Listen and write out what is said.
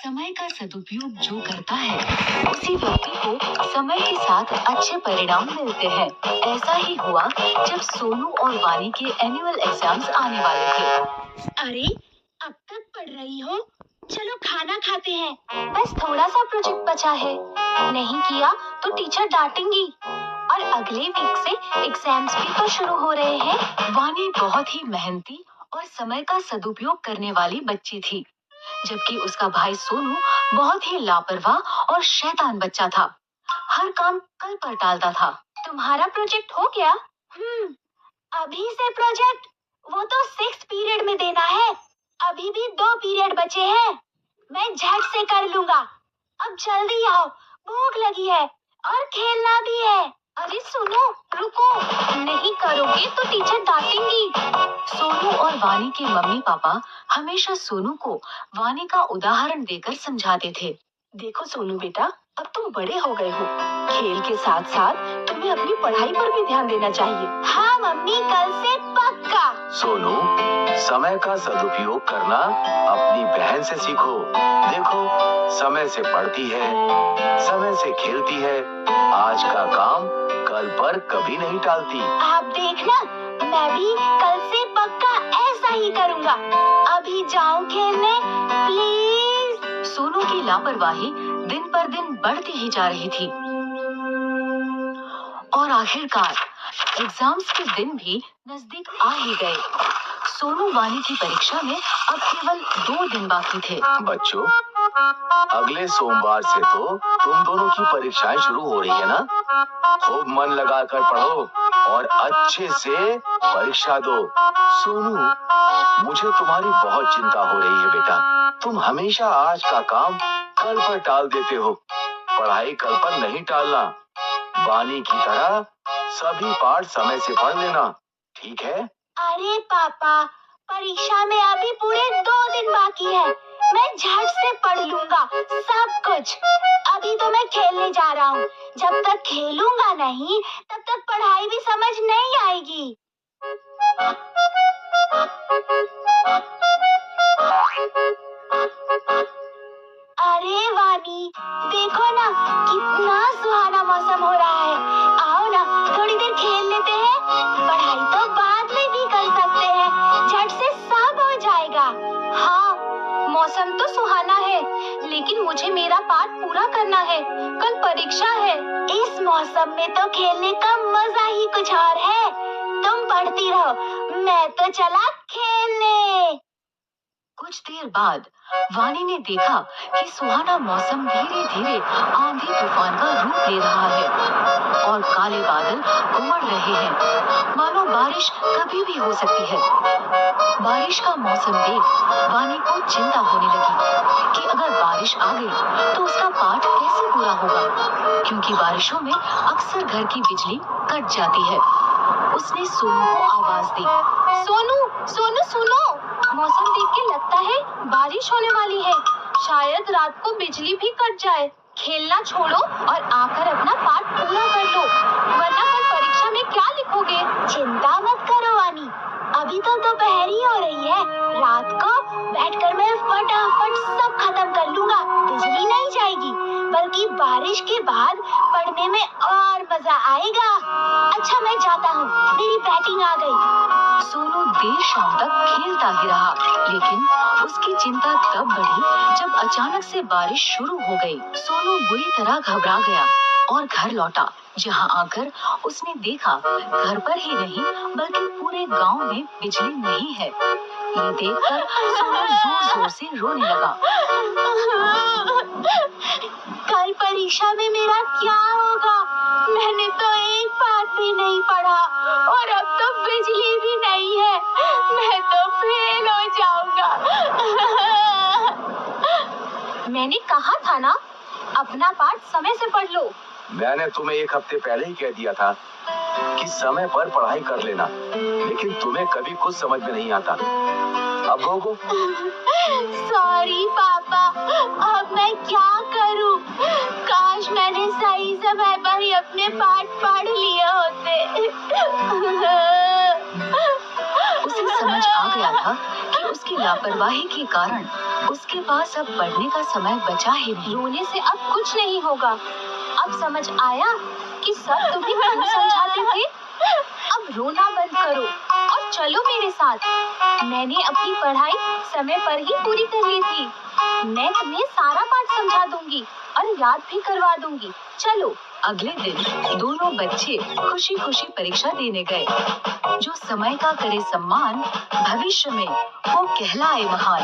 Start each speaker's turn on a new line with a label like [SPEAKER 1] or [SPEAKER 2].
[SPEAKER 1] समय का सदुपयोग जो करता है उसी व्यक्ति को समय के साथ अच्छे परिणाम मिलते हैं। ऐसा ही हुआ जब सोनू और वानी के एनुअल एग्जाम्स आने वाले थे।
[SPEAKER 2] अरे अब तक पढ़ रही हो? चलो खाना खाते हैं।
[SPEAKER 3] बस थोड़ा सा प्रोजेक्ट बचा है, नहीं किया तो टीचर डांटेंगी। और अगले वीक से एग्जाम्स भी तो शुरू हो रहे हैं।
[SPEAKER 1] वानी बहुत ही मेहनती और समय का सदुपयोग करने वाली बच्ची थी, जबकि उसका भाई सोनू बहुत ही लापरवाह और शैतान बच्चा था। हर काम कल पर टालता था।
[SPEAKER 3] तुम्हारा प्रोजेक्ट हो गया? अभी से प्रोजेक्ट? वो तो 6th पीरियड में देना है। अभी भी 2 पीरियड बचे हैं। मैं झट से कर लूंगा। अब जल्दी आओ, भूख लगी है और खेलना भी है। अरे सुनो, रुको, नहीं करोगे तो टीचर डांटेंगी।
[SPEAKER 1] सोनू और वानी के मम्मी पापा हमेशा सोनू को वानी का उदाहरण देकर समझाते थे।
[SPEAKER 2] देखो सोनू बेटा, अब तुम बड़े हो गए हो। खेल के साथ साथ तुम्हें अपनी पढ़ाई पर भी ध्यान देना चाहिए।
[SPEAKER 3] हाँ मम्मी, कल से पक्का।
[SPEAKER 4] सोनू, समय का सदुपयोग करना अपनी बहन से सीखो। देखो, समय से पढ़ती है, समय से खेलती है, आज का काम कल पर कभी नहीं टालती।
[SPEAKER 3] आप देखना, मैं भी कल से पक्का ऐसा ही करूँगा। अभी जाऊँ खेलने, प्लीज।
[SPEAKER 1] सोनू की लापरवाही दिन पर दिन बढ़ती ही जा रही थी और आखिरकार एग्जाम्स के दिन भी नजदीक आ ही गए। सोनू वानी की परीक्षा में अब केवल 2 दिन बाकी थे।
[SPEAKER 4] बच्चों, अगले सोमवार से तो तुम दोनों की परीक्षाएं शुरू हो रही है ना? खूब मन लगाकर पढ़ो और अच्छे से परीक्षा दो। सोनू, मुझे तुम्हारी बहुत चिंता हो रही है बेटा। तुम हमेशा आज का काम कल पर टाल देते हो। पढ़ाई कल पर नहीं टालना। वानी की तरह सभी पाठ समय से पढ़ लेना, ठीक है?
[SPEAKER 3] अरे पापा, परीक्षा में अभी पूरे 2 दिन बाकी है। मैं झट से पढ़ लूंगा सब कुछ। अभी तो मैं खेलने जा रहा हूँ। जब तक खेलूंगा नहीं, तब तक पढ़ाई भी समझ नहीं आएगी। अरे वानी, देखो ना, कितना सुहाना मौसम हो रहा है। आओ ना, थोड़ी देर खेल लेते हैं। पढ़ाई तो बाद में भी कर सकते हैं, झट से सब हो जाएगा। हाँ, मौसम तो सुहाना है, लेकिन मुझे मेरा पाठ पूरा करना है। कल परीक्षा है। इस मौसम में तो खेलने का मजा ही कुछ और है। तुम पढ़ती रहो, मैं तो चला खेलने।
[SPEAKER 1] कुछ देर बाद वानी ने देखा कि सुहाना मौसम धीरे धीरे आंधी तूफान का रूप ले रहा है और काले बादल उमड़ रहे हैं, मानो बारिश कभी भी हो सकती है। बारिश का मौसम देख वानी को चिंता होने लगी कि अगर बारिश आ गई तो उसका पाठ कैसे पूरा होगा, क्योंकि बारिशों में अक्सर घर की बिजली कट जाती है। उसने सोनू को आवाज दी।
[SPEAKER 3] सोनू, सोनू सुनो, मौसम देख के लगता है बारिश होने वाली है। शायद रात को बिजली भी कट जाए। खेलना छोड़ो और आकर अपना पाठ पूरा कर लो, वरना कल परीक्षा में क्या लिखोगे? चिंता मत करो वानी, अभी तो दोपहर ही हो रही है। रात को बैठकर मैं फटाफट सब खत्म कर लूंगा। बिजली नहीं जाएगी, बल्कि बारिश के बाद पढ़ने में और मजा आएगा। अच्छा, मैं जाता हूँ, मेरी बैटिंग आ गई।
[SPEAKER 1] सोनू देर शाम तक खेलता ही रहा, लेकिन उसकी चिंता तब बढ़ी जब अचानक से बारिश शुरू हो गई। सोनू बुरी तरह घबरा गया और घर लौटा, जहां आकर उसने देखा घर पर ही नहीं बल्कि पूरे गांव में बिजली नहीं है। ये देखकर सोनू जोर जोर से रोने लगा।
[SPEAKER 3] कल परीक्षा में मेरा क्या होगा? मैंने तो एक पाठ भी नहीं पढ़ा और अब तो बिजली भी नहीं है। मैं तो फेल हो जाऊंगा। मैंने कहा था ना, अपना पाठ समय से पढ़ लो।
[SPEAKER 4] मैंने तुम्हें 1 हफ्ते पहले ही कह दिया था कि समय पर पढ़ाई कर लेना, लेकिन तुम्हें कभी कुछ समझ में नहीं आता। अब रोको।
[SPEAKER 3] सॉरी पापा, अब मैं क्या करूं? काश मैंने सही समय पर ही अपने पाठ पढ़ लिए होते।
[SPEAKER 1] उसे समझ आ गया था कि उसकी की लापरवाही के कारण उसके पास अब पढ़ने का समय बचा ही नहीं।
[SPEAKER 3] रोने से अब कुछ नहीं होगा। अब समझ आया कि सब तुम्हें क्यों समझाते थे। अब रोना बंद करो और चलो मेरे साथ। मैंने अपनी पढ़ाई समय पर ही पूरी कर ली थी। मैं तुम्हें सारा पाठ समझा दूंगी और याद भी करवा दूंगी। चलो।
[SPEAKER 1] अगले दिन दोनों बच्चे खुशी खुशी परीक्षा देने गए। जो समय का करे सम्मान, भविष्य में वो कहलाए महान।